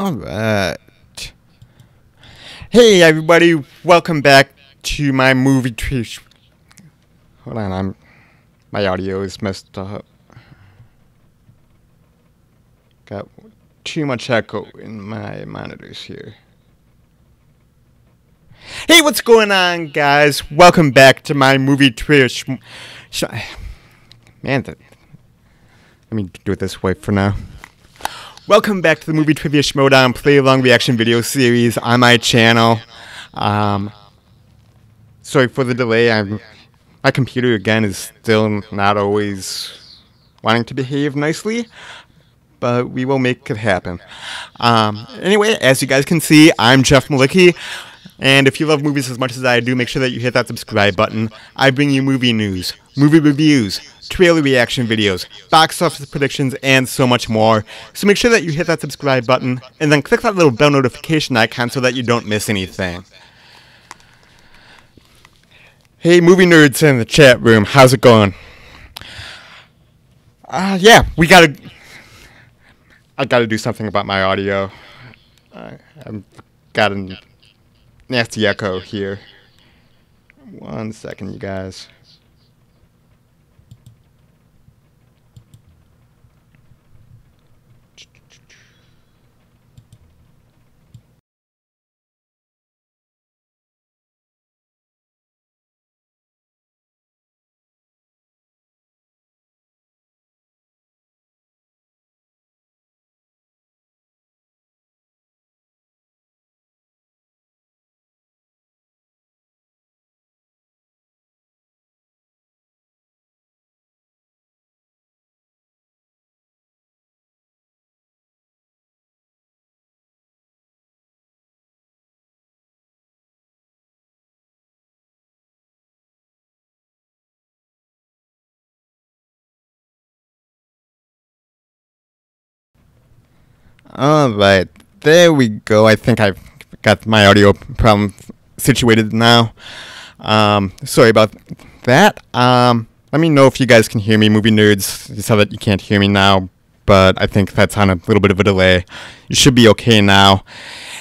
Alright. Hey everybody, welcome back to my movie trivia. Hold on, my audio is messed up. Got too much echo in my monitors here. Hey, what's going on, guys? Welcome back to my movie trivia. Man, let me do it this way for now. Welcome back to the Movie Trivia Schmoedown play-along reaction video series on my channel. Sorry for the delay. My computer, again, is still not always wanting to behave nicely, but we will make it happen. Anyway, as you guys can see, I'm Jeff Malicki, and if you love movies as much as I do, make sure that you hit that subscribe button. I bring you movie news, movie reviews, trailer reaction videos, box office predictions, and so much more. So make sure that you hit that subscribe button, and then click that little bell notification icon so that you don't miss anything. Hey movie nerds in the chat room, how's it going? Yeah, I gotta do something about my audio. I've got a nasty echo here. 1 second, you guys. Alright, there we go. I think I've got my audio problem situated now. Sorry about that. Let me know if you guys can hear me, movie nerds. You saw that you can't hear me now, but I think that's on a little bit of a delay. You should be okay now.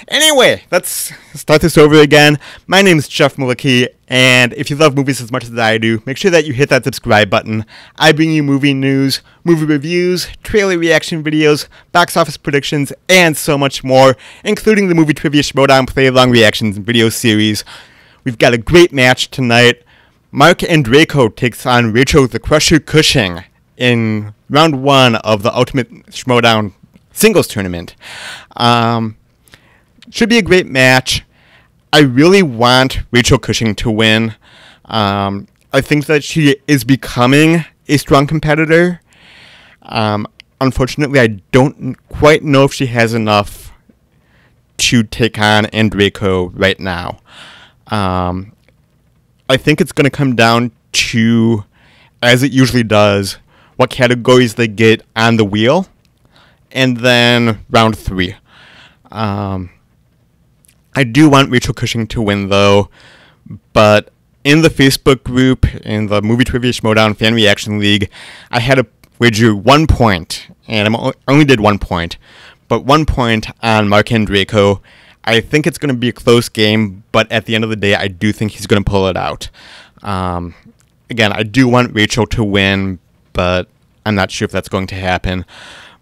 Anyway, let's start this over again. My name is Jeff Malicki, and if you love movies as much as I do, make sure that you hit that subscribe button. I bring you movie news, movie reviews, trailer reaction videos, box office predictions, and so much more, including the Movie Trivia Schmoedown play-along reactions video series. We've got a great match tonight. Andreyko takes on Rachel the Crusher Cushing in round 1 of the Ultimate Schmoedown Singles Tournament. Should be a great match. I really want Rachel Cushing to win. I think that she is becoming a strong competitor. Unfortunately, I don't quite know if she has enough to take on Andreyko right now. I think it's going to come down to, as it usually does, what categories they get on the wheel, and then round 3. I do want Rachel Cushing to win, though, but in the Facebook group, in the Movie Trivia Schmoedown Fan Reaction League, I had to wager 1 point, and I only did 1 point, but 1 point on Andreyko. I think it's going to be a close game, but at the end of the day, I do think he's going to pull it out. Again, I do want Rachel to win, but I'm not sure if that's going to happen.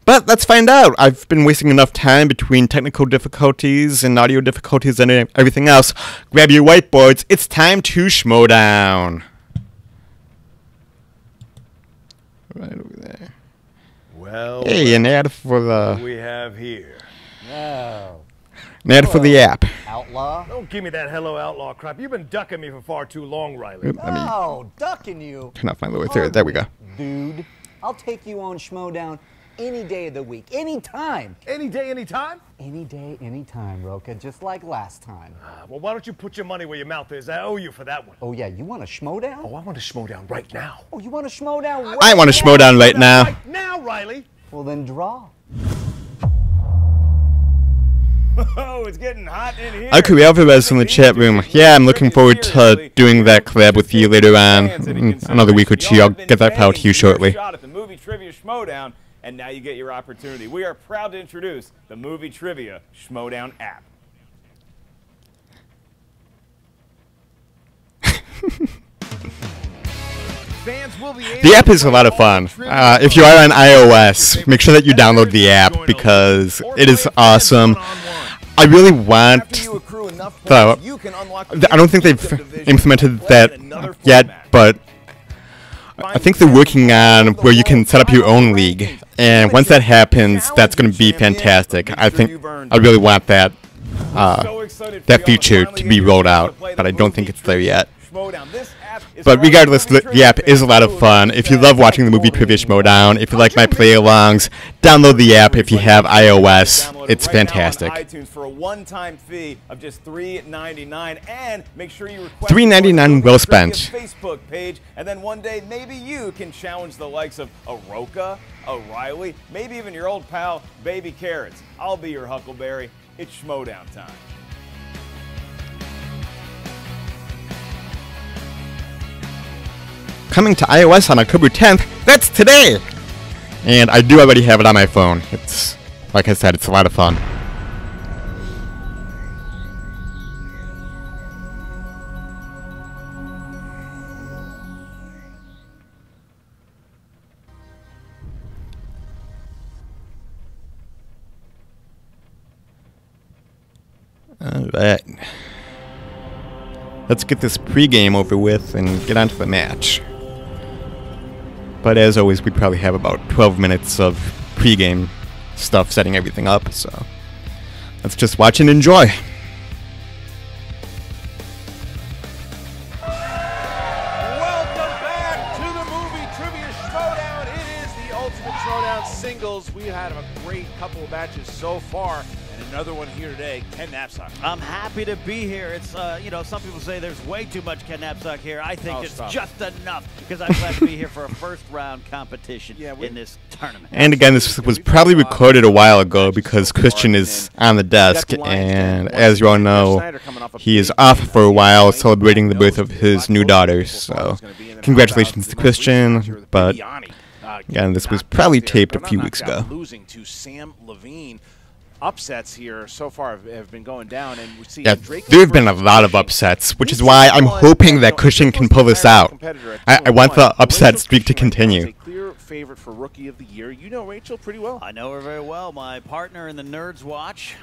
But let's find out. I've been wasting enough time between technical difficulties and audio difficulties and everything else. Grab your whiteboards. It's time to Schmoedown. Right over there. Well, hey, an ad for the... what we have here. No. An ad for the app. Outlaw? Don't give me that hello outlaw crap. You've been ducking me for far too long, Riley. Oop, let me Oh, ducking you. turn off my lower third. There we go. Dude, I'll take you on Schmoedown any day of the week, any time. Any day, any time? Any day, any time, Roka, just like last time. Well, why don't you put your money where your mouth is? I owe you for that one. Oh, yeah, you want a Schmoedown? Oh, I want to Schmoedown right now. Oh, you want a Schmoedown right I want a Schmoedown right now. Right now, Riley. Well, then draw. Oh, it's getting hot in here. Alright, Alvarez in the chat room. Yeah, I'm looking forward to doing that collab with you later on. Another week or two. I'll get that out to you shortly. Shot at the Movie Trivia Schmoedown, and now you get your opportunity. We are proud to introduce the Movie Trivia Schmoedown app. The app is a lot of fun. If you are on iOS, make sure that you download the app because it is awesome. I really want I don't think they've implemented that yet, but I think they're working on where you can set up your own league. And once that happens, that's going to be fantastic. I think I really want that that feature to be rolled out, but I don't think it's there yet. But regardless, the app is a lot of fun. If you love watching the Movie Trivia Schmoedown, if you like my play-alongs, download the app if you have iOS. It's fantastic. iTunes for a one-time fee of just $3.99, and make sure you request $3.99 well spent. Facebook page, and then one day maybe you can challenge the likes of Roca, O'Reilly, maybe even your old pal Baby Carrots. I'll be your Huckleberry. It's Schmoedown time. Coming to iOS on October 10th, that's today! And I do already have it on my phone. It's, like I said, it's a lot of fun. Alright. Let's get this pregame over with and get on to the match. But as always, we probably have about 12 minutes of pregame stuff setting everything up, so let's just watch and enjoy. Welcome back to the Movie Trivia Schmoedown. It is the Ultimate Schmoedown Singles. We had a great couple of matches so far, and another one here today. Ken Knapsack. I'm happy to be here. It's, you know, some people say there's way too much Ken Knapsack here. I think it's just enough because I'm glad to be here for a first-round competition in this tournament. And again, this was probably recorded a while ago because Christian is on the desk, and as you all know, he is off for a while celebrating the birth of his new daughter, so congratulations to Christian, but again, this was probably taped a few weeks ago. Losing to Sam Levine. Upsets here so far have been going down, and we see there have been a lot of upsets, which is why I'm hoping that Cushing can pull this out. I want the upset streak to continue. Clear favorite for Rookie of the Year. You know Rachel pretty well. I know her very well. My partner in the Nerds Watch,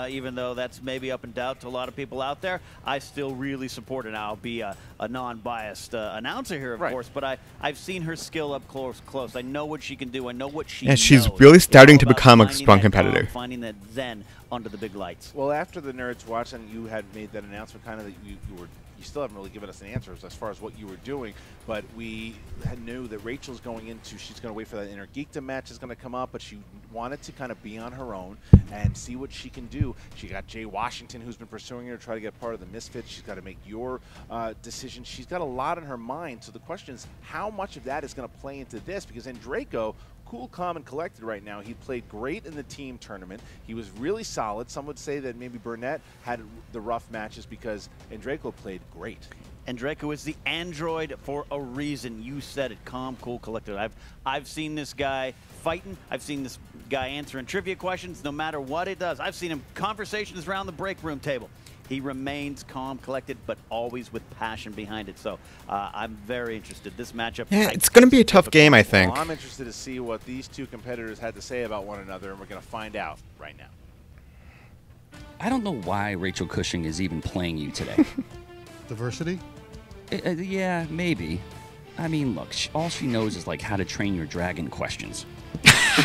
even though that's maybe up in doubt to a lot of people out there, I still really support her. Now, I'll be a non-biased announcer here, of course, but I've seen her skill up close. I know what she can do. I know what she knows. She's really starting to become a strong competitor. Finding that zen under the big lights. Well, after the Nerds Watch, and you had made that announcement, kind of that you still haven't really given us an answer as far as what you were doing, but we knew that Rachel's going into, she's going to wait for that Inner Geekdom match is going to come up, but she wanted to kind of be on her own and see what she can do. She got Jay Washington, who's been pursuing her to try to get part of the Misfits. She's got to make your decision. She's got a lot on her mind, so the question is how much of that is going to play into this, because Andreyko, cool, calm, and collected right now. He played great in the team tournament. He was really solid. Some would say that maybe Burnett had the rough matches because Andreyko played great. Andreyko is the android for a reason. You said it, calm, cool, collected. I've seen this guy fighting. I've seen this guy answering trivia questions no matter what it does. I've seen him conversations around the break room table. He remains calm, collected, but always with passion behind it. So I'm very interested. This matchup. Yeah, it's going to be a tough game, I think. Well, I'm interested to see what these two competitors had to say about one another, and we're going to find out right now. I don't know why Rachel Cushing is even playing you today. Diversity? Yeah, maybe. I mean, look, all she knows is, like, how to train your dragon questions.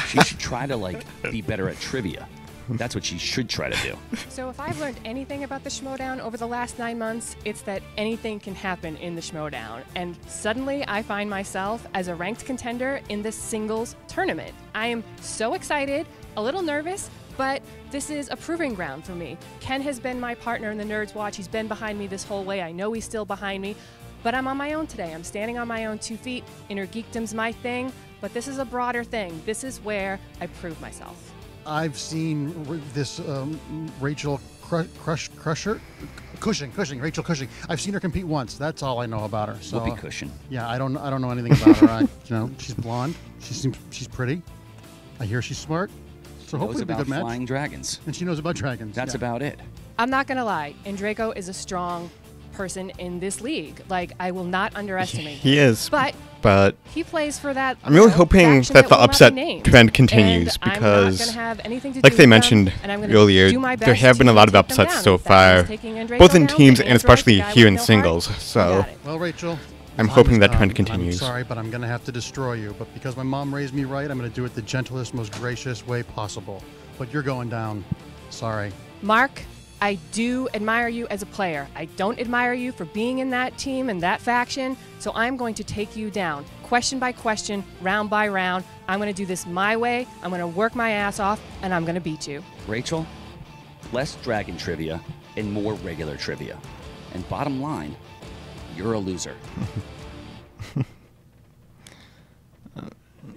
She should try to, like, be better at trivia. That's what she should try to do. So if I've learned anything about the Schmoedown over the last 9 months, it's that anything can happen in the Schmoedown. And suddenly I find myself as a ranked contender in this singles tournament. I am so excited, a little nervous, but this is a proving ground for me. Ken has been my partner in the Nerds Watch. He's been behind me this whole way. I know he's still behind me, but I'm on my own today. I'm standing on my own 2 feet. Inner Geekdom's my thing, but this is a broader thing. This is where I prove myself. I've seen this Rachel Rachel Cushing. I've seen her compete once. That's all I know about her. So, Whoopee Cushion. Yeah, I don't know anything about her. You know, she's blonde. She's pretty. I hear she's smart, so Knows hopefully it'll be a about good match. flying dragons. And she knows about dragons. That's yeah. about it. I'm not gonna lie, Andreyko is a strong person in this league. Like, I will not underestimate He him. is. But But he plays for that. I'm really you know, hoping faction that the will not be upset named. trend continues And because, I'm not gonna have anything to like do they with mentioned them, and I'm gonna earlier, do my there best have been a to lot of take them upsets down. so If that far, means taking Andreyko both in down, teams the and especially Android, the guy here with in no heart, singles. I So got it. Well, Rachel, I'm time hoping is that trend done. continues. I'm sorry, but I'm going to have to destroy you. But because my mom raised me right, I'm going to do it the gentlest, most gracious way possible. But you're going down. Sorry. Mark, I do admire you as a player. I don't admire you for being in that team and that faction, so I'm going to take you down, question by question, round by round. I'm going to do this my way. I'm going to work my ass off, and I'm going to beat you. Rachel, less dragon trivia and more regular trivia. And bottom line, you're a loser.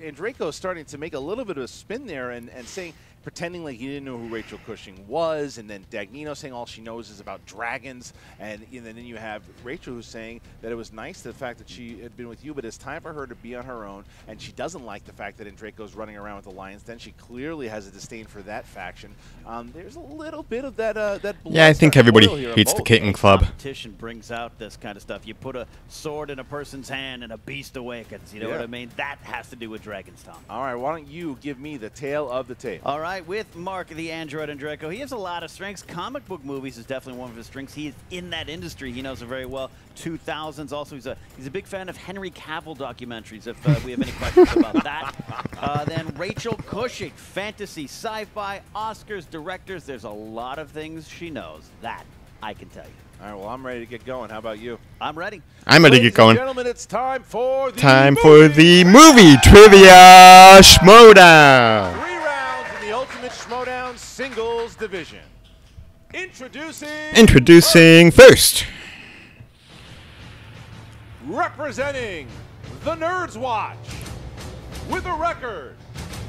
Andreyko is starting to make a little bit of a spin there and saying, pretending like he didn't know who Rachel Cushing was, and then Dagnino saying all she knows is about dragons, and then you have Rachel who's saying that it was nice the fact that she had been with you, but it's time for her to be on her own, and she doesn't like the fact that Andreyko's running around with the Lions. Then she clearly has a disdain for that faction. There's a little bit of that. Yeah, I think everybody hates the Kitten Club. Competition brings out this kind of stuff. You put a sword in a person's hand and a beast awakens. You know what I mean? That has to do with Dragon's Tongue. All right, why don't you give me the tale of the tape? All right, with Mark the Android Andreyko, he has a lot of strengths. Comic book movies is definitely one of his strengths. He's in that industry. He knows it very well. 2000s. Also, he's a big fan of Henry Cavill documentaries, if we have any questions about that. Then Rachel Cushing, fantasy, sci-fi, Oscars, directors. There's a lot of things she knows. That I can tell you. All right, well, I'm ready to get going. How about you? I'm ready. I'm ready to get going. Gentlemen, it's time for the movie trivia Schmoedown. 3 rounds in the Ultimate Schmoedown Singles Division. Introducing first. Representing the Nerds Watch with a record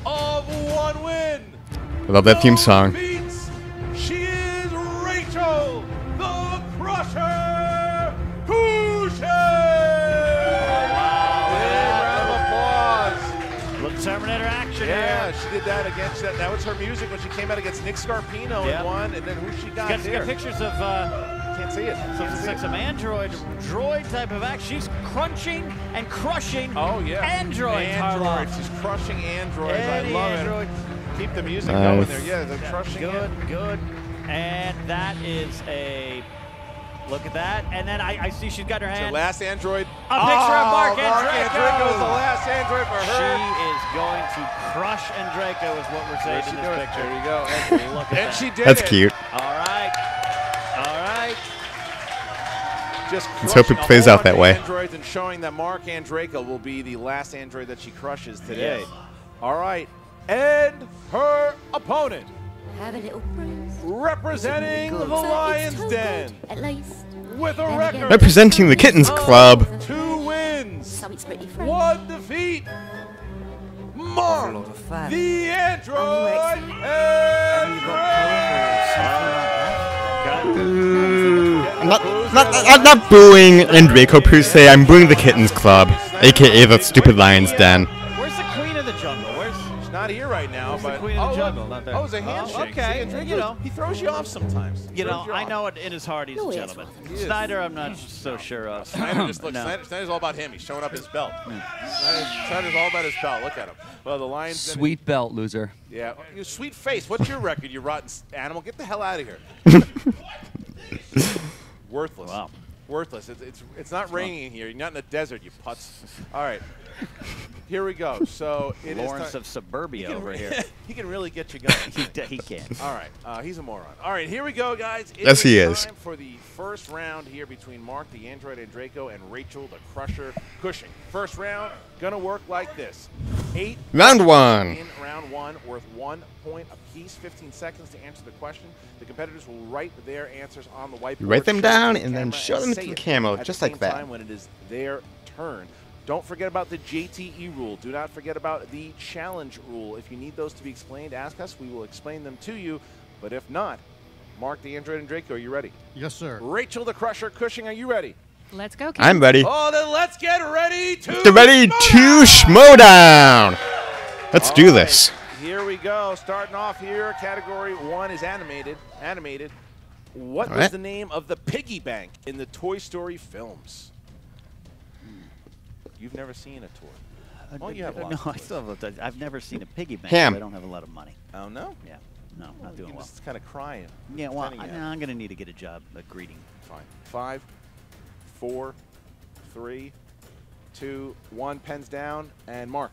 of 1 win. I love that theme song. Beats. She is Rachel the Crusher Cushing. Big round of applause. Little Terminator action Yeah, here. she did that against that was her music when she came out against Nick Scarpino and won, and then who she got Got there? pictures of Can't see it. some android droid type of act. She's crunching and crushing. Oh yeah, androids. Androids. She's crushing androids. Any I love android. it. Keep the music going there. Yeah, they're crushing it. Good. And that is a look at that. And then I see she's got her The hand. last android. A picture of Mark Andreyko Andreyko. is the last android for She her. is going to crush Andreyko, is what we're saying in this picture. There you go. Look at And that. she did That's it. cute. All right. Just Let's hope it crushing a plays whole out that bunch of way. Androids and showing that Mark Andreyko will be the last android that she crushes today. Yes. All right. And her opponent, Have a little bruise. representing the So it's Lion's too Den good, at least. with a Then record again, Representing the Kittens Club. 2 wins, So it's pretty fresh. 1 defeat. Mark the Android I'm not booing Andreyko per se. I'm booing the Kittens Club, aka the stupid Lion's Den. Where's the Queen of the Jungle? She's not here right now, Where's the but Queen of the look. Jungle? Not there. Oh, it's a handshake. okay, See, Andreyko, you know. he throws you off sometimes. You know, Throws I off. know it in his heart he's No, a he is. gentleman. He is. Snyder, I'm not so sure of. Snyder just looks. No. Snyder's all about him. He's showing up his belt. Snyder's all about his belt. Look at him. Well, the Lions. Sweet belt, loser. Yeah. You sweet face. What's your record? You rotten animal. Get the hell out of here. Worthless. Wow. Worthless. It's not raining here. You're not in a desert, you putz. All right. Here we go. So it is Lawrence time. of Suburbia over here. He can really get you going. He can. All right, he's a moron. All right, here we go, guys. Yes, he is. Time for the first round here between Mark the Android Andreyko and Rachel the Crusher Cushing. First round gonna work like this: 8 Round 1. in round 1, worth 1 point apiece. 15 seconds to answer the question. The competitors will write their answers on the whiteboard. You write them show down to the and then camera show them say to the it camera, at just the like same that. time when it is their turn. Don't forget about the JTE rule. Do not forget about the challenge rule. If you need those to be explained, ask us. We will explain them to you. But if not, Mark the Android and Andreyko, are you ready? Yes, sir. Rachel the Crusher Cushing, are you ready? Let's go, Ken. I'm ready. Oh, then let's get ready to Ready to Schmoedown. Let's do this. Here you go. Starting off here, category 1 is animated. Animated. What was right. the name of the piggy bank in the Toy Story films? You've never seen a toy. Well, you have lots No, of I still have. I've never seen a piggy bank. Ham. I don't have a lot of money. Oh, no? Yeah. No, not doing well. Just kind of crying. Yeah, well, pretending you I'm going to need to get a job greeting. Fine. 5, 4, 3, 2, 1. Pens down. And Mark.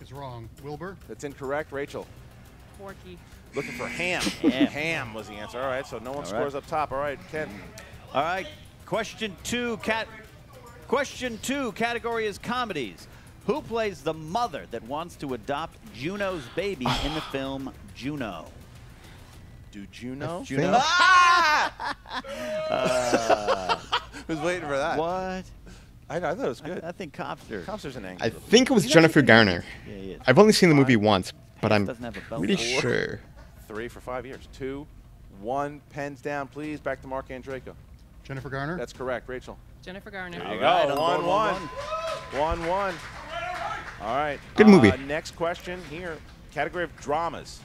It's wrong. Wilbur? That's incorrect. Rachel. Porky. Looking for ham. Ham. Ham was the answer. All right, so no one All scores right. up top. All right, Ken. All right. Question 2. Question 2. Category is comedies. Who plays the mother that wants to adopt Juno's baby in the film Juno? Do Juno? Juno? Who's waiting for that? What? I thought it was good. I think Copster. Copster's an angry I little think it was Jennifer Garner. Yeah, he is. I've only seen the movie once, but I'm Doesn't have a belt. pretty 4, sure. 3 for 5 years. 2, 1. Pens down, please. Back to Mark Andreyko. Jennifer Garner? That's correct. Rachel. Jennifer Garner. There you All right, go. on the board, 1-1. 1-1. All right. Good movie. Next question here. Category of dramas.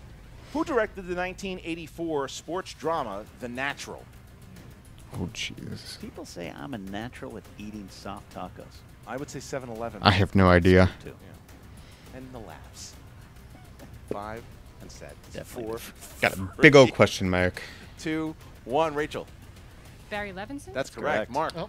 Who directed the 1984 sports drama, The Natural? Oh, jeez. People say I'm a natural at eating soft tacos. I would say 7-Eleven. I have no idea. Too. Yeah. And the laughs. 5 and set. Definitely. 4. Got a big old question mark. 2, 1. Rachel. Barry Levinson? That's correct. Correct. Mark. Oh,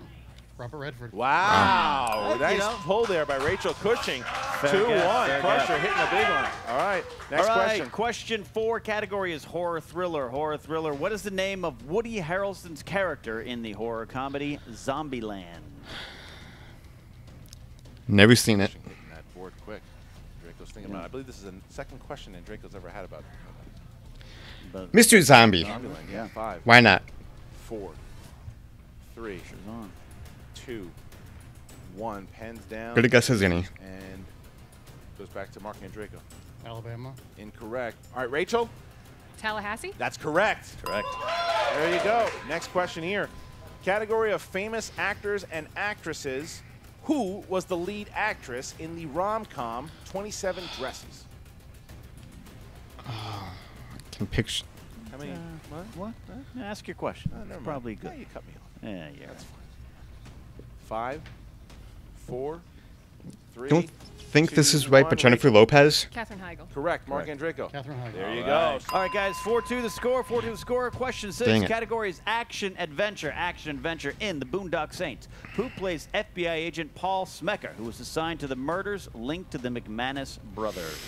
Robert Redford. Wow. Nice You know. pull there by Rachel Cushing. 2-1. fair Crusher guess. hitting a big one. All right. Next All right, question. question 4. Category is horror thriller. Horror thriller. What is the name of Woody Harrelson's character in the horror comedy Zombieland? Never seen it. Hitting that board quick. Draco's thinking about it. I believe this is the second question that Draco's ever had about But Mr. Zombie. Zombieland. Yeah. 5, Why not? 4, 3, Pressure's on. 2, 1. Pens down. Good a guess as any. And goes back to Mark Andreyko. Alabama. Incorrect. All right, Rachel. Tallahassee? That's correct. Correct. There you go. Next question here. Category of famous actors and actresses. Who was the lead actress in the rom-com 27 Dresses? Can picture. How many? What? Ask your question. Never mind. Probably good. Yeah, you cut me off. Yeah, yeah. That's fine. 5, 4, 3. Don't think this is right, but 1. Jennifer Lopez. Catherine Heigl. Correct. Mark Andreyko. Catherine Heigl. There you All go. right. All right, guys. 4-2 the score. 4-2 the score. Question 6. Dang it. Category is action adventure. Action adventure in The Boondock Saints. Who plays FBI agent Paul Smecker, who was assigned to the murders linked to the McManus brothers?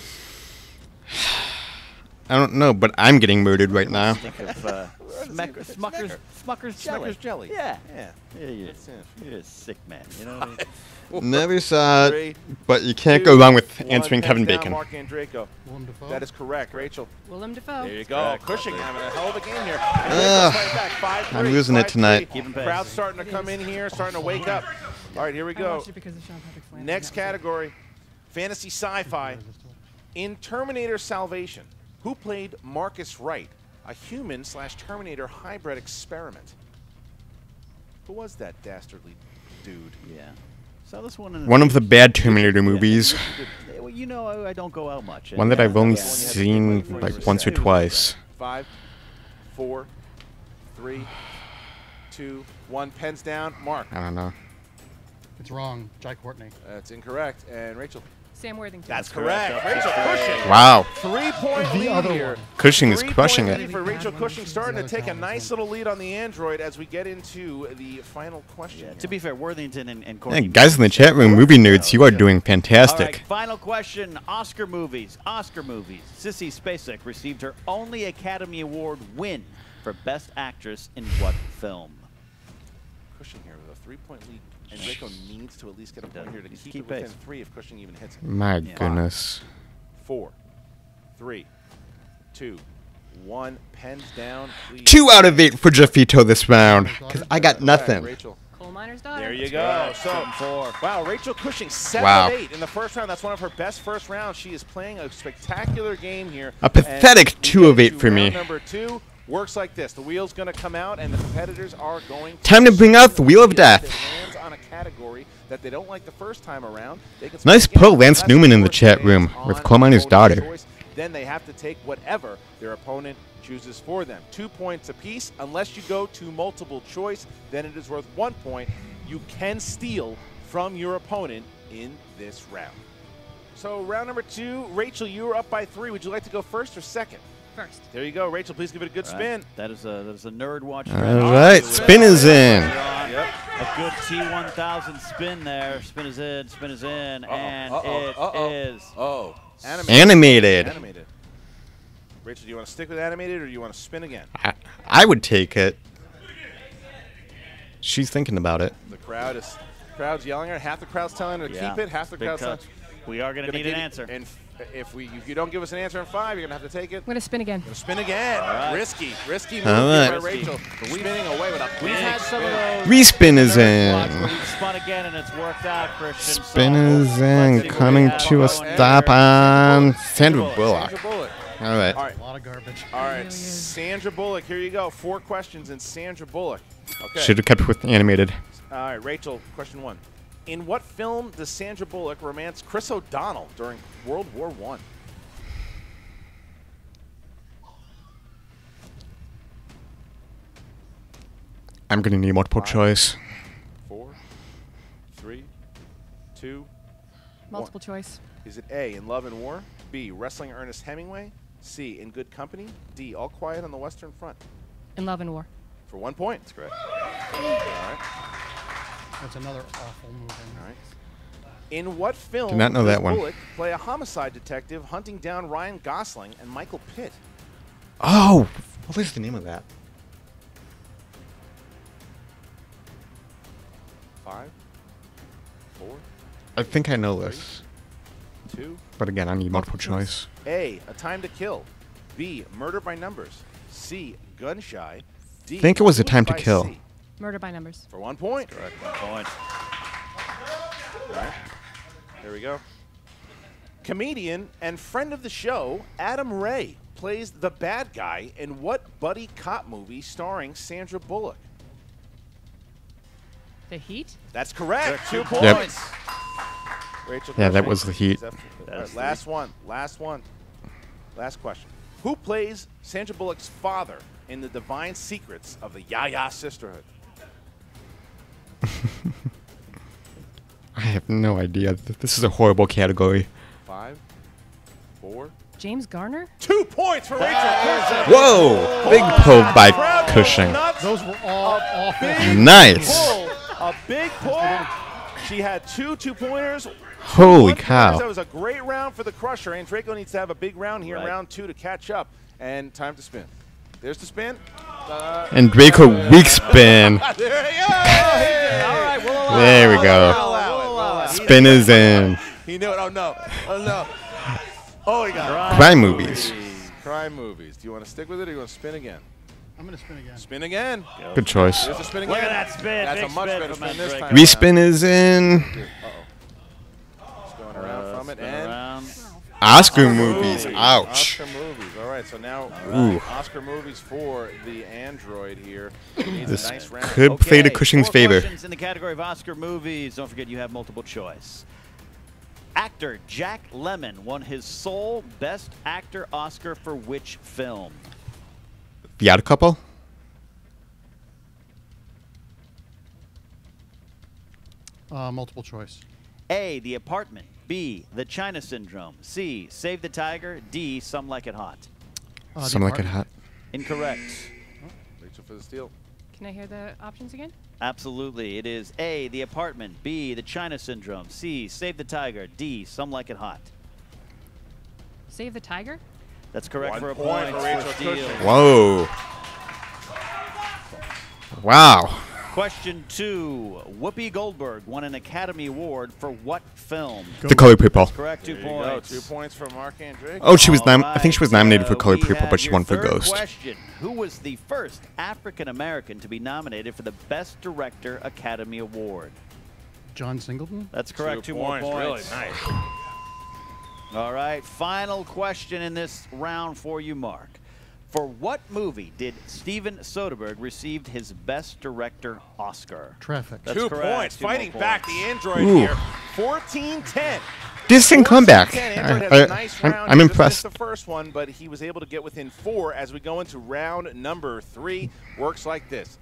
I don't know, but I'm getting murdered right now. Think of Smucker's jelly. Smucker's jelly. Yeah. Yeah. Yeah, you're a sick man. You know what I mean? Never saw it, 3, but you can't 2, go wrong with 1. answering Pens Kevin down, Bacon. Mark Andreyko. Willem Dafoe. That is correct. Rachel. Willem Dafoe. There you go. correct. Cushing having a hell of a game here. Ugh. Back. 5-3. I'm losing it 5-3. tonight. Keep 'em pace. Crowd's starting to come in here, starting to wake up. All right, here we I go. watched it because of Sean Patrick Flanery. Next That was it. category, fantasy sci-fi. In Terminator Salvation, who played Marcus Wright, a human/Terminator hybrid experiment? Who was that dastardly dude? Yeah. So this one. In One of the bad Terminator movies. Well, you know, I don't go out much. One that I've only Yeah. seen like once or twice. 5, 4, 3, 2, 1. Pens down. Mark. I don't know. It's wrong. Jai Courtney. That's incorrect. And Rachel. Sam Worthington. That's correct. correct. Rachel Cushing. Wow. 3-point The lead other here. one. Cushing is 3-point crushing lead it. for Rachel Cushing, starting to Another take a talent nice one. little lead on the Android as we get into the final question. Yeah, here. to be fair, Worthington and Yeah, Courtney. guys in the chat room, movie nerds, you are doing All fantastic. right, final question. Oscar movies. Oscar movies. Sissy Spacek received her only Academy Award win for Best Actress in what film? Cushing here with a 3-point lead. And Draco needs to at least get a point here to keep keep it within pace. 3 if Cushing even hits it. My Yeah. goodness. 4, 3, 2, 1. Pens down, please. 2 out of 8 for Jeffito this round, because I got Correct, nothing. Rachel. Coal miner's daughter. There you go. So, 7-4. wow, Rachel Cushing, 7 Wow. of 8 in the first round. That's one of her best first rounds. She is playing a spectacular game here. A pathetic And we 2 get of 8 to for me. round number 2 works like this. The wheel's going to come out, and the competitors are going Time to bring out the Wheel of If Death. it lands on a category that they don't like the first time around, they can Nice spin again. pull, Lance That's Newman in the of course chat based room with on Coal Miner's voting daughter. choice. Then they have to take whatever their opponent chooses for them. 2 points apiece. Unless you go to multiple choice, then it is worth 1 point. You can steal from your opponent in this round. So round number 2, Rachel, you are up by 3. Would you like to go first or second? First. There you go, Rachel. Please give it a good spin. That is a nerd watch. All right, spin is in. Yep. A good T1000 spin there. Spin is in, and it is Animated. Animated. Rachel, do you want to stick with animated or do you want to spin again? I would take it. She's thinking about it. The crowd's yelling at her. Half the crowd's telling her to keep it. Half the crowd's telling we are going to need an answer. And if you don't give us an answer in 5, you're going to have to take it. I'm going to spin again. Spin again. Right. Risky move All by right. Rachel. Spinning away with a big We've had some of those. Respin is nerd watch in. where we've spun again and it's worked out, Christian. Spin So is let's in. see what Coming we have to a going stop here. on Sandra Bullock. Sandra Bullock. All right. All right. A lot of garbage. All right. Sandra Bullock. Here you go. 4 questions in Sandra Bullock. Okay. Should have kept with animated. All right, Rachel, question 1. In what film does Sandra Bullock romance Chris O'Donnell during World War I? I'm going to need multiple choice. 4, 3, 2. Multiple choice. Is it A, In Love and War, B, Wrestling Ernest Hemingway, C, In Good Company, D, All Quiet on the Western Front? In Love and War. For 1 point. That's correct. All right. That's another awful movie. All right. In what film Did not know does that one. Bullock play a homicide detective hunting down Ryan Gosling and Michael Pitt? Oh, what was the name of that? 5, 4, I think I know this. 2. But again, I need multiple choice. A, A Time to Kill. B, Murder by Numbers. C, Gun Shy. D, Think it was A Moved Time to by Kill. C. Murder by Numbers. For 1 point. Correct, 1 point. All right. There we go. Comedian and friend of the show, Adam Ray, plays the bad guy in what buddy cop movie starring Sandra Bullock? The Heat? That's correct. 2 Yep. points. Rachel, Yeah, that question. was The Heat. All right, last one. Last question. Who plays Sandra Bullock's father in the Divine Secrets of the Yaya Sisterhood? I have no idea. This is a horrible category. 5, 4. James Garner? 2 points for Rachel. Whoa! Big pull by Cushing. Those were all awful. Nice. A big pull. She had 2 2-pointers. Holy 1 cow. pointers. That was a great round for the Crusher. Andreyko needs to have a big round here in Right. round 2 to catch up. And time to spin. There's the spin. And Draco weak spin. There you go. All right, we'll allow There we We'll go. allow it. Spin is in. He knew it. Oh, no. Oh, no. Oh, he got it. Crime movies. Crime movies. Do you want to stick with it or do you want to spin again? I'm going to spin again. Spin again. Good choice. There's the spin again. Look at that spin. That's Big a much spin better from spin this Andreyko. time. Respin is in. Just going around from it. Spin And around. Oscar movies. Ouch. Oscar movies. All right, so now Ooh. Oscar movies for the Android here. Needs This a nice round. could play to Okay, Cushing's 4 favor. questions in the category of Oscar movies. Don't forget you have multiple choice. Actor Jack Lemmon won his sole Best Actor Oscar for which film? The Odd Couple? Multiple choice. A, The Apartment. B, The China Syndrome. C, Save the Tiger. D, Some Like It Hot. Some like it hot. Incorrect. Rachel for the steal. Can I hear the options again? Absolutely. It is A, The Apartment. B, The China Syndrome. C, Save the Tiger. D, Some Like It Hot. Save the Tiger? That's correct 1 for a point point for Rachel for steal. Cushing. Whoa. Wow. Question 2. Whoopi Goldberg won an Academy Award for what film? The Color People. Correct, 2 There you go. points. 2 points for Mark Andreyko. Oh, she was All I think she was right, nominated for Color we People, have but she your won for third Ghost. Question. Who was the first African American to be nominated for the Best Director Academy Award? John Singleton? That's correct. 2 2 more points. Really points. nice. All right, final question in this round for you, Mark. For what movie did Steven Soderbergh receive his Best Director Oscar? Traffic. That's 2 correct. points. 2 more Fighting back the points. Android Ooh. here. 14-10. Decent comeback. Android had a nice round. I'm He just impressed. missed the first one, but he was able to get within 4 as we go into round number 3. Works like this.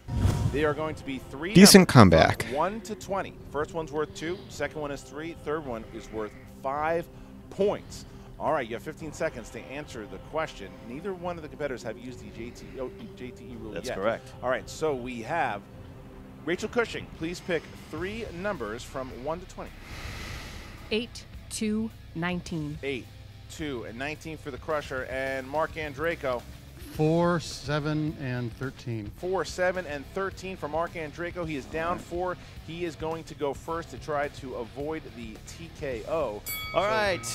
They are going to be 3 Decent numbers comeback. from 1 to 20. First one's worth 2. Second one is 3. Third one is worth 5 points. All right, you have 15 seconds to answer the question. Neither one of the competitors have used the JTE rule yet. That's correct. All right, so we have Rachel Cushing. Please pick 3 numbers from 1 to 20. 8 to 19. 8, 2, and 19 for the Crusher. And Mark Andreyko. 4, 7, and 13. 4, 7, and 13 for Mark Andreyko. He is down 4. He is going to go first to try to avoid the TKO. All right.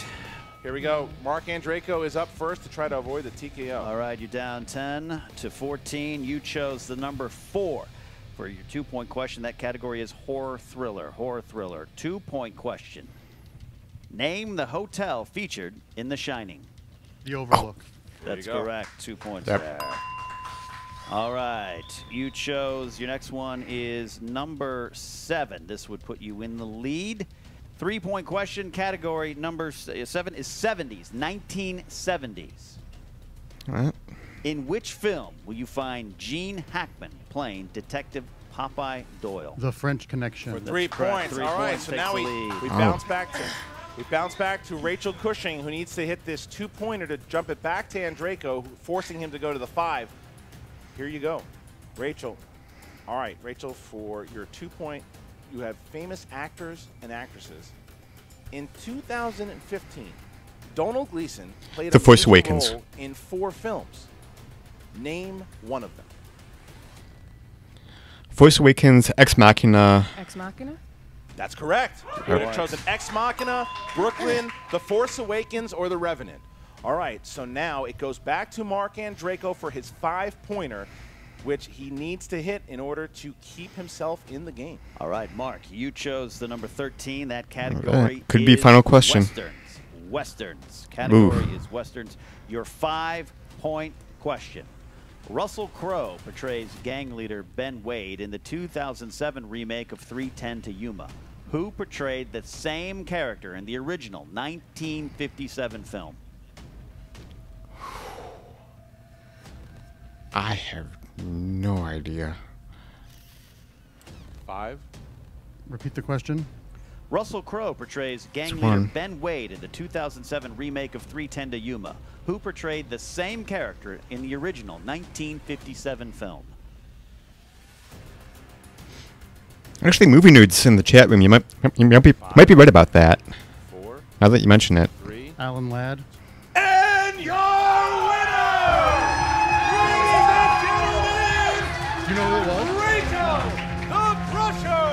Here we go. Mark Andreyko is up first to try to avoid the TKO. All right, you're down 10 to 14. You chose the number 4 for your 2-point question. That category is horror thriller. Horror thriller. 2-point question. Name the hotel featured in The Shining. The Overlook. That's you go. correct. 2 points Yep. there. All right. You chose, your next one is number 7. This would put you in the lead. 3-point question. Category number 7 is 70s, 1970s. All right. In which film will you find Gene Hackman playing Detective Popeye Doyle? The French Connection. For 3 correct. points. 3 All right, points so takes now the we lead. bounce back to Rachel Cushing, who needs to hit this 2-pointer to jump it back to Andreyko, forcing him to go to the 5. Here you go, Rachel. All right, Rachel, for your 2-point, you have famous actors and actresses. In 2015, Donald Gleason played The a Force major Awakens. role in 4 films. Name one of them. Force Awakens, Ex Machina. Ex Machina? That's correct. You would have chosen Ex Machina, Brooklyn, The Force Awakens, or The Revenant. All right, so now it goes back to Mark Andreyko for his 5-pointer, which he needs to hit in order to keep himself in the game. All right, Mark, you chose the number 13. That category Could be is final question. Westerns. Westerns. Category Ooh. is Westerns. Your 5-point question. Russell Crowe portrays gang leader Ben Wade in the 2007 remake of 3:10 to Yuma. Who portrayed the same character in the original 1957 film? I have no idea. 5. Repeat the question. Russell Crowe portrays gang Which leader one? Ben Wade in the 2007 remake of 3:10 to Yuma. Who portrayed the same character in the original 1957 film? Actually, movie nerds in the chat room. You might be right about that. 4, Now that you mention it. 3. Alan Ladd. And your winner, ladies and gentlemen, Do you know who it was? Rachel, the Crusher,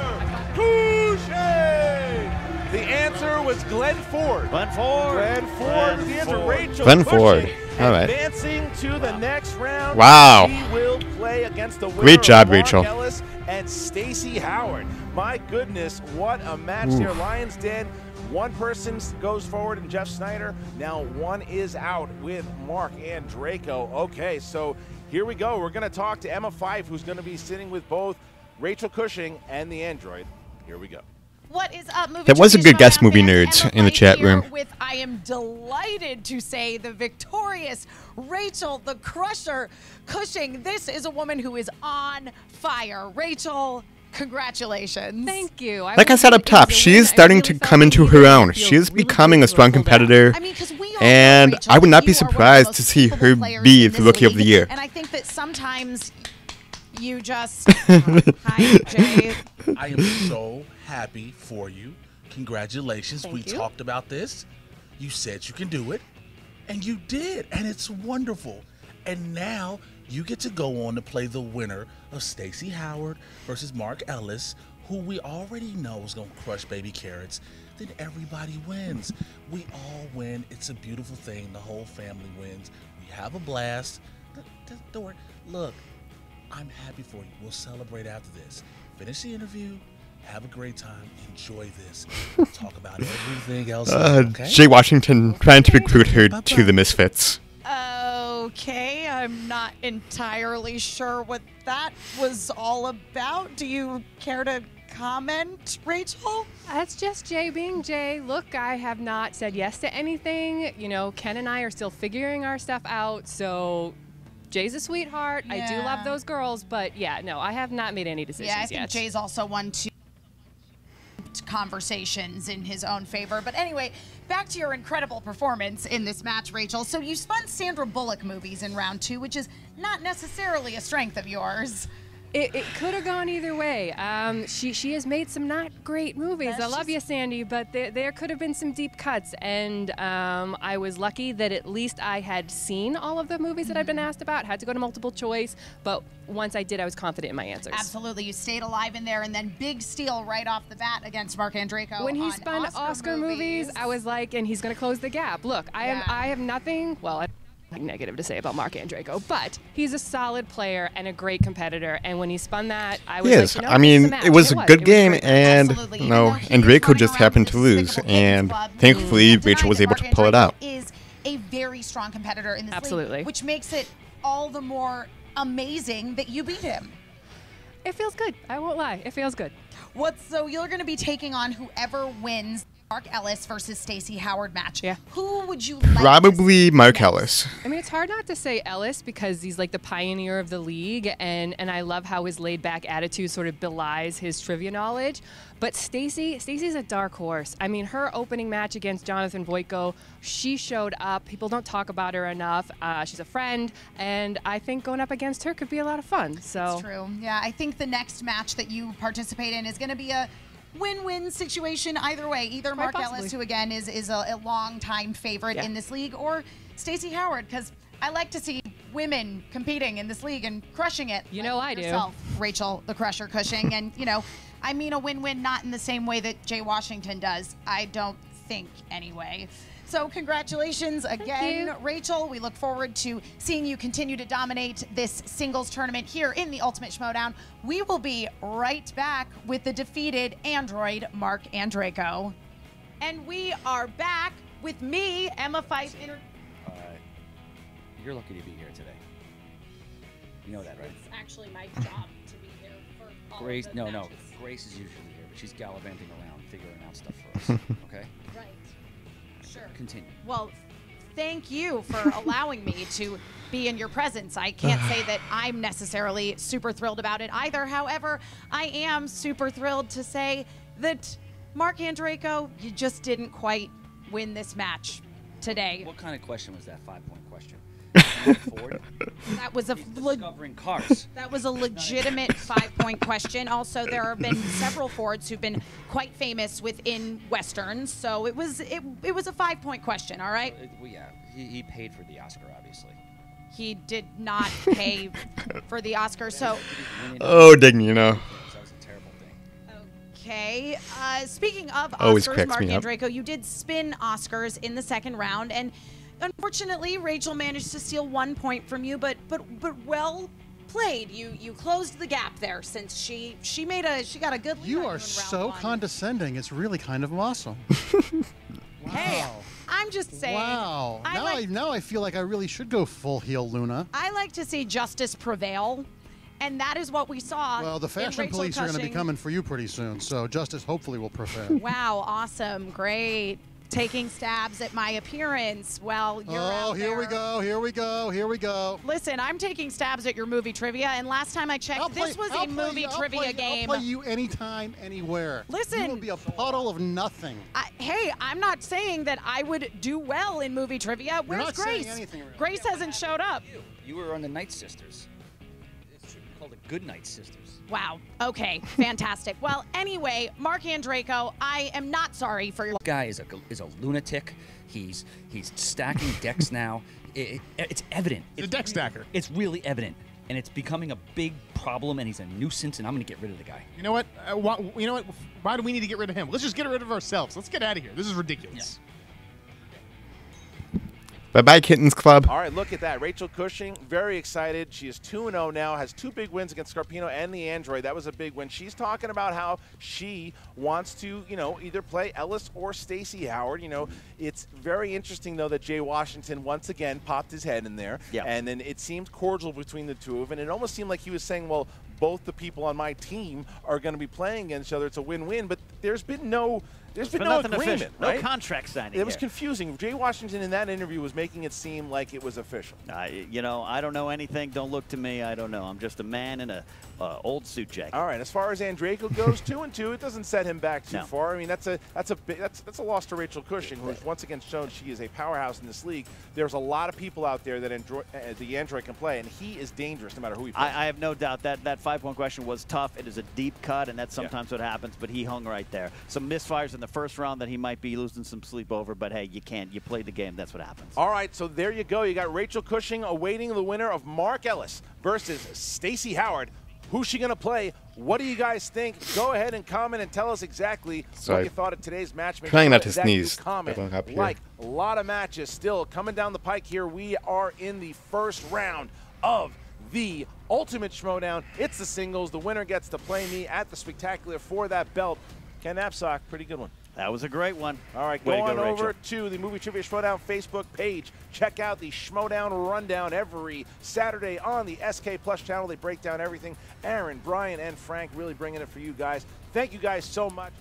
Cushing. The answer was Glenn Ford. Glenn Ford. Glenn Ford was the answer. Ford. Rachel Glenn Cushing Ford. All right. advancing to the next round. Wow. She will play against the winner Great job, of Mark Rachel. Ellis and Stacey Howard. My goodness, what a match there. Lions Den. One person goes forward and Jeff Snyder. Now one is out with Mark Andreyko. Okay, so here we go. We're going to talk to Emma Fife, who's going to be sitting with both Rachel Cushing and the Android. Here we go. What is up, Movie That was a Trivia good guess, Schmoedown movie fans? nerds Emma in the Fife chat here room. With, I am delighted to say, the victorious Rachel, the Crusher Cushing. This is a woman who is on fire. Rachel, congratulations. Thank you. Like I said up top, she is starting to come into her own. She is becoming a strong competitor, I mean, 'cause we all and know, Rachel, I would not that be you are one of the surprised most to see capable her players be in the this Rookie of the league. Year. And I think that sometimes you just... Hi, Jay. I am so happy for you. Congratulations. Thank we you. talked about this. You said you can do it, and you did, and it's wonderful. And now you get to go on to play the winner of Stacey Howard versus Mark Ellis, who we already know is going to crush baby carrots. Then everybody wins. We all win. It's a beautiful thing. The whole family wins. We have a blast. Don't worry. Look, I'm happy for you. We'll celebrate after this. Finish the interview. Have a great time. Enjoy this. We'll talk about everything else. Okay? Jay Washington trying to recruit her to the Misfits. Okay, I'm not entirely sure what that was all about. Do you care to comment, Rachel? That's just Jay being Jay. Look, I have not said yes to anything. You know, Ken and I are still figuring our stuff out, so Jay's a sweetheart. Yeah. I do love those girls, but yeah, no, I have not made any decisions Yeah, I think yet. Jay's also won 2 conversations in his own favor. But anyway, back to your incredible performance in this match, Rachel. So you spun Sandra Bullock movies in round 2, which is not necessarily a strength of yours. It could have gone either way. She has made some not great movies. That's I love you, Sandy, but there could have been some deep cuts. And I was lucky that at least I had seen all of the movies that I've been asked about, had to go to multiple choice. But once I did, I was confident in my answers. Absolutely. You stayed alive in there, and then big steal right off the bat against Mark Andreyko. When he on spun Oscar movies, I was like, and he's going to close the gap. Look, I have nothing, well, I negative to say about Mark Andreyko, but he's a solid player and a great competitor. And when he spun that, I was Yes, like, you know, I mean, it's a match. it was a good It was game, great. and Absolutely. no, Andreyko just happened to lose, and thankfully Rachel was able to pull it out. Is a very strong competitor in this Absolutely. league, which makes it all the more amazing that you beat him. It feels good. I won't lie. It feels good. So you're going to be taking on whoever wins Mark Ellis versus Stacey Howard match. Yeah. Who would you like? Probably Mark Ellis. I mean, it's hard not to say Ellis because he's like the pioneer of the league, and I love how his laid-back attitude sort of belies his trivia knowledge. But Stacey's a dark horse. I mean, her opening match against Jonathan Voitko, she showed up. People don't talk about her enough. She's a friend, and I think going up against her could be a lot of fun. So That's true. Yeah, I think the next match that you participate in is going to be a win-win situation either way. Either Mark Ellis, who again is a long-time favorite in this league, or Stacey Howard, because I like to see women competing in this league and crushing it. You know I do. Yourself, Rachel the Crusher Cushing, and you know, I mean a win-win, not in the same way that Jay Washington does. I don't think anyway. So congratulations again, Rachel. We look forward to seeing you continue to dominate this singles tournament here in the Ultimate Schmoedown. We will be right back with the defeated android, Mark Andreyko. And we are back with me, Emma Fife. You're lucky to be here today. You know that, right? It's actually my job to be here for all Grace, of the matches. Grace is usually here, but she's gallivanting around figuring out stuff for us. Okay? Right. Sure. Continue. Well, thank you for allowing me to be in your presence. I can't say that I'm necessarily super thrilled about it either. However, I am super thrilled to say that Mark Andreyko, you just didn't quite win this match today. What kind of question was that 5-point question? That was a discovering cars. That was a legitimate 5-point question. Also, there have been several Fords who've been quite famous within westerns, so it was a 5-point question. All right. Well, yeah, he paid for the Oscar, obviously. He did not pay for the Oscar, so. Oh, dang, you know. That was a terrible thing. Okay. Speaking of Always Oscars, cracks Mark me up. Andreyko, you did spin Oscars in the second round, and unfortunately, Rachel managed to steal 1 point from you, but well played. You closed the gap there, since she got a good lead. You on are in so round 1. condescending. It's really kind of awesome. Hey, I'm just saying. Wow. Now I feel like I really should go full heel, Luna. I like to see justice prevail, and that is what we saw. Well, the in fashion Rachel police are going to be Cushing. coming for you pretty soon, so justice hopefully will prevail. Wow, awesome, great. Taking stabs at my appearance. Well, you're out here we there. go, here we go, here we go. Listen, I'm taking stabs at your movie trivia, and last time I checked, this was a movie trivia game. I'll play you anytime, anywhere. Listen. You will be a puddle of nothing. Hey, I'm not saying that I would do well in movie trivia. Where's not Grace? saying anything really. Grace hasn't showed up. You were on the Night Sisters. It should be called the Good Night Sisters. Wow. Okay. Fantastic. Well, anyway, Mark Andreyko, I am not sorry for your. Guy is a lunatic. He's stacking decks now. It's evident. It's a deck stacker. It's really evident, and it's becoming a big problem. And he's a nuisance. And I'm going to get rid of the guy. You know what? You know what? Why do we need to get rid of him? Let's just get rid of ourselves. Let's get out of here. This is ridiculous. Bye-bye, Kittens Club. All right, look at that. Rachel Cushing, very excited. She is 2-0 now, has 2 big wins against Scarpino and the Android. That was a big win. She's talking about how she wants to, either play Ellis or Stacey Howard. It's very interesting, though, that Jay Washington once again popped his head in there. Yeah. And then it seemed cordial between the two of them. And it almost seemed like he was saying, well, both the people on my team are going to be playing against each other. It's a win-win. But there's been no agreement, right? No contract signing. It was confusing. Jay Washington in that interview was making it seem like it was official. I don't know anything. Don't look to me. I don't know. I'm just a man in a old suit jacket. All right. As far as Andreyko goes, 2-2. It doesn't set him back too far. I mean, that's a loss to Rachel Cushing, who's once again shown she is a powerhouse in this league. There's a lot of people out there that the Android can play, and he is dangerous no matter who he plays. I have no doubt that 5-point question was tough. It is a deep cut, and that's sometimes what happens. But he hung right there. Some misfires in the first round that he might be losing some sleep over, but hey, you can't. You played the game. That's what happens. All right, so there you go. You got Rachel Cushing awaiting the winner of Mark Ellis versus Stacey Howard. Who's she going to play? What do you guys think? Go ahead and comment and tell us exactly what you thought of today's match. Trying not to sneeze. Comment. Up here. Like a lot of matches still coming down the pike here. We are in the first round of the Ultimate Schmoedown. It's the singles. The winner gets to play me at the Spectacular for that belt. Ken Napsock, pretty good one. That was a great one. All right, go on over to the Movie Trivia Schmoedown Facebook page. Check out the Schmoedown Rundown every Saturday on the SK Plus channel. They break down everything. Aaron, Brian, and Frank really bringing it for you guys. Thank you guys so much.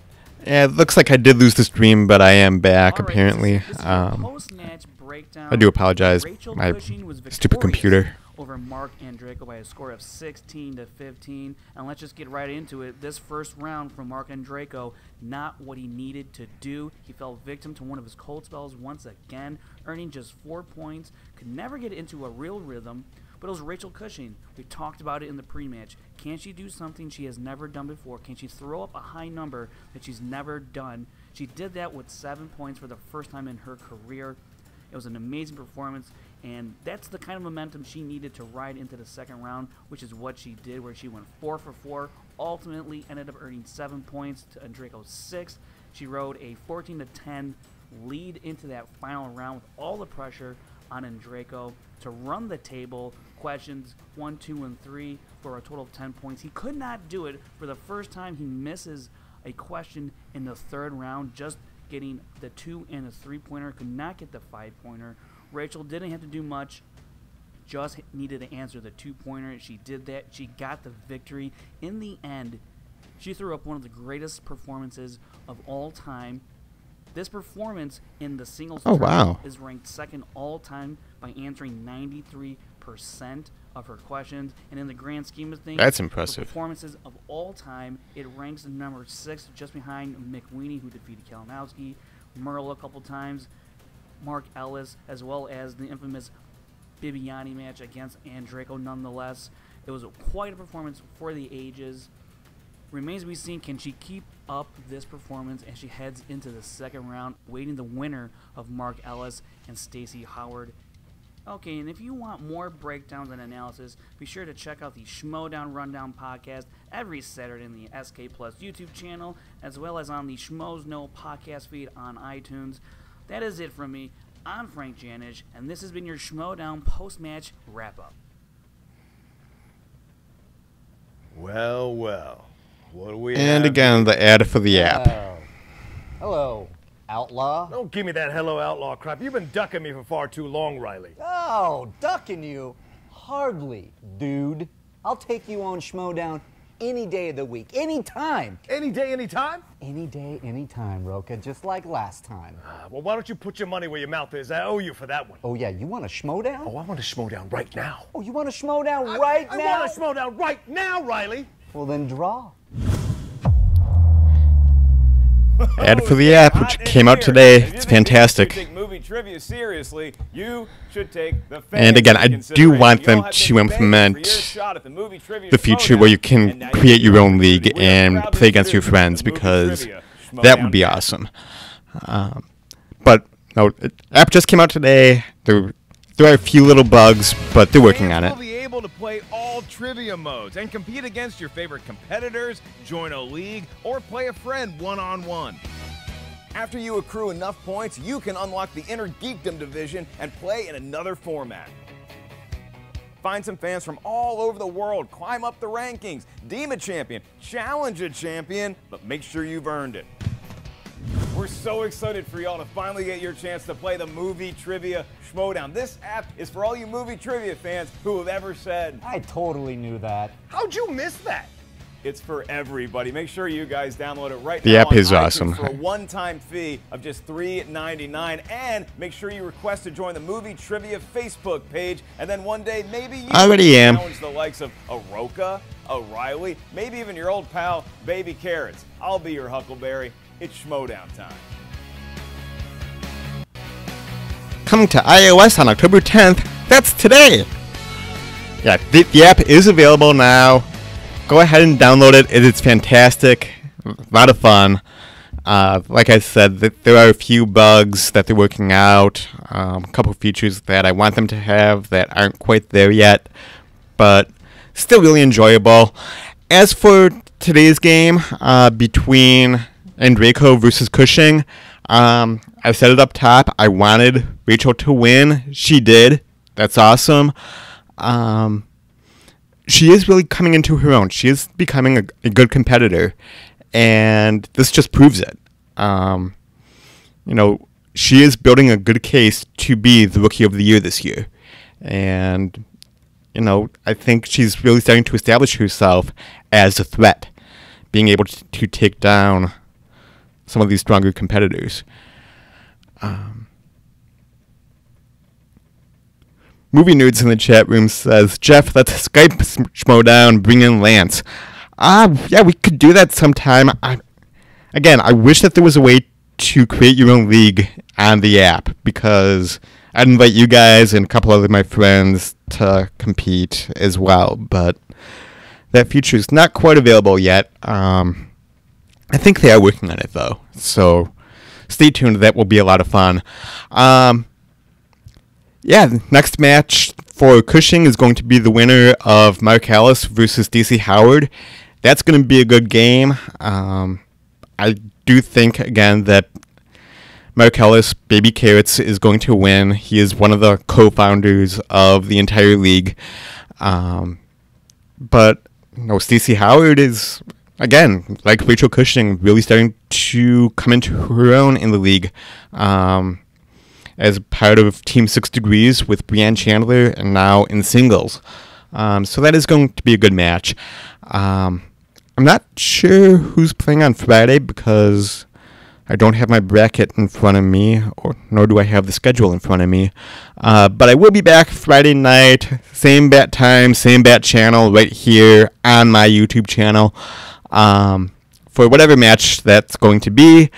Yeah, it looks like I did lose the stream, but I am back, apparently. Post-match breakdown. I do apologize. Rachel My Cushing was stupid computer. Over Mark Andreyko by a score of 16-15. And let's just get right into it. This first round from Mark Andreyko, not what he needed to do. He fell victim to one of his cold spells once again, earning just 4 points. Could never get into a real rhythm. But it was Rachel Cushing. We talked about it in the pre-match. Can she do something she has never done before? Can she throw up a high number that she's never done? She did that with 7 points for the first time in her career. It was an amazing performance, and that's the kind of momentum she needed to ride into the second round, which is what she did, where she went 4 for 4, ultimately ended up earning 7 points to Andreyko's 6. She rode a 14-10 lead into that final round with all the pressure on Andreyko to run the table, questions 1, 2, and 3 for a total of 10 points. He could not do it. For the first time, he misses a question in the third round, just getting the 2 and the 3-pointer, could not get the 5-pointer. Rachel didn't have to do much, just needed to answer the 2-pointer. She did that. She got the victory. In the end, she threw up one of the greatest performances of all time. This performance in the singles tournament is ranked second all time by answering 93% of her questions. And in the grand scheme of things, that's impressive. Performances of all time, it ranks number 6, just behind Mick, who defeated Kalinowski, Merle a couple times, Mark Ellis, as well as the infamous Bibiani match against Andreyko. Nonetheless, it was quite a performance for the ages. Remains to be seen, can she keep up this performance as she heads into the second round, waiting the winner of Mark Ellis and Stacey Howard. Okay, and if you want more breakdowns and analysis, be sure to check out the Schmoedown Rundown podcast every Saturday in the SK Plus YouTube channel, as well as on the Schmoes Know podcast feed on iTunes. That is it from me. I'm Frank Janish, and this has been your Schmoedown post-match wrap-up. Well, well. What do we And have again, the ad for the app. Hello, Outlaw. Don't give me that hello, Outlaw crap. You've been ducking me for far too long, Riley. Oh, ducking you? Hardly, dude. I'll take you on Schmoedown any day of the week, any time. Any day, any time? Any day, any time, Roka, just like last time. Well, why don't you put your money where your mouth is? I owe you for that one. Oh, yeah, you want a Schmoedown? Oh, I want a Schmoedown right now. Oh, you want a Schmoedown right now? I want a Schmoedown right now, Riley. Well, then draw. Ad for the app, which came out today. It's fantastic. If you take movie trivia seriously, you should take the And again, I do want them to implement the feature where you can create your own league and play against your friends, because that would be awesome. But no, the app just came out today. There are a few little bugs, but they're working on it. You'll be able to play all trivia modes and compete against your favorite competitors, join a league, or play a friend one-on-one. After you accrue enough points, you can unlock the Inner Geekdom division and play in another format. Find some fans from all over the world, climb up the rankings, deem a champion, challenge a champion, but make sure you've earned it. We're so excited for y'all to finally get your chance to play the Movie Trivia Schmoedown. This app is for all you movie trivia fans who have ever said, I totally knew that. How'd you miss that? it's for everybody. Make sure you guys download it right now. The app on is iTunes awesome. for a one-time fee of just $3.99. And make sure you request to join the Movie Trivia Facebook page. And then one day, maybe you already am. challenge the likes of a Roka, a Riley, maybe even your old pal, Baby Carrots. I'll be your Huckleberry. It's Schmoedown time. Coming to iOS on October 10th. That's today. Yeah, the app is available now. Go ahead and download it. It is fantastic. A lot of fun. Like I said, there are a few bugs that they're working out. A couple features that I want them to have that aren't quite there yet. But still really enjoyable. As for today's game between Andreyko versus Cushing, I said it up top. I wanted Rachel to win. She did. That's awesome. She is really coming into her own. She is becoming a good competitor, and this just proves it. She is building a good case to be the Rookie of the Year this year, and I think she's really starting to establish herself as a threat, being able to take down some of these stronger competitors. Movie Nerds in the chat room says, Jeff, let's Skype Schmoedown, bring in Lance. Yeah, we could do that sometime. I wish that there was a way to create your own league on the app, because I'd invite you guys and a couple other of my friends to compete as well, but that feature is not quite available yet. I think they are working on it, though, so stay tuned. That will be a lot of fun. The next match for Cushing is going to be the winner of Mark Ellis versus Stacey Howard. That's going to be a good game. I do think, again, that Mark Ellis, Baby Carrots, is going to win. He is one of the co-founders of the entire league. But Stacey Howard is, again, like Rachel Cushing, really starting to come into her own in the league. As part of Team 6 Degrees with Breanne Chandler, and now in singles. So that is going to be a good match. I'm not sure who's playing on Friday because I don't have my bracket in front of me, nor do I have the schedule in front of me. But I will be back Friday night, same bat time, same bat channel, right here on my YouTube channel, for whatever match that's going to be.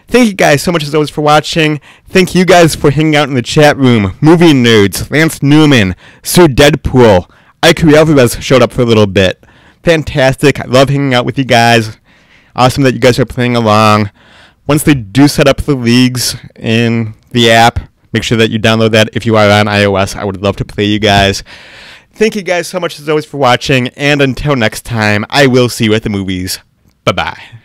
Thank you guys so much as always for watching. Thank you guys for hanging out in the chat room. Movie Nerds, Lance Newman, Sir Deadpool, Ike Alvarez showed up for a little bit. Fantastic. I love hanging out with you guys. Awesome that you guys are playing along. Once they do set up the leagues in the app, make sure that you download that if you are on iOS. I would love to play you guys. Thank you guys so much as always for watching. And until next time, I will see you at the movies. Bye-bye.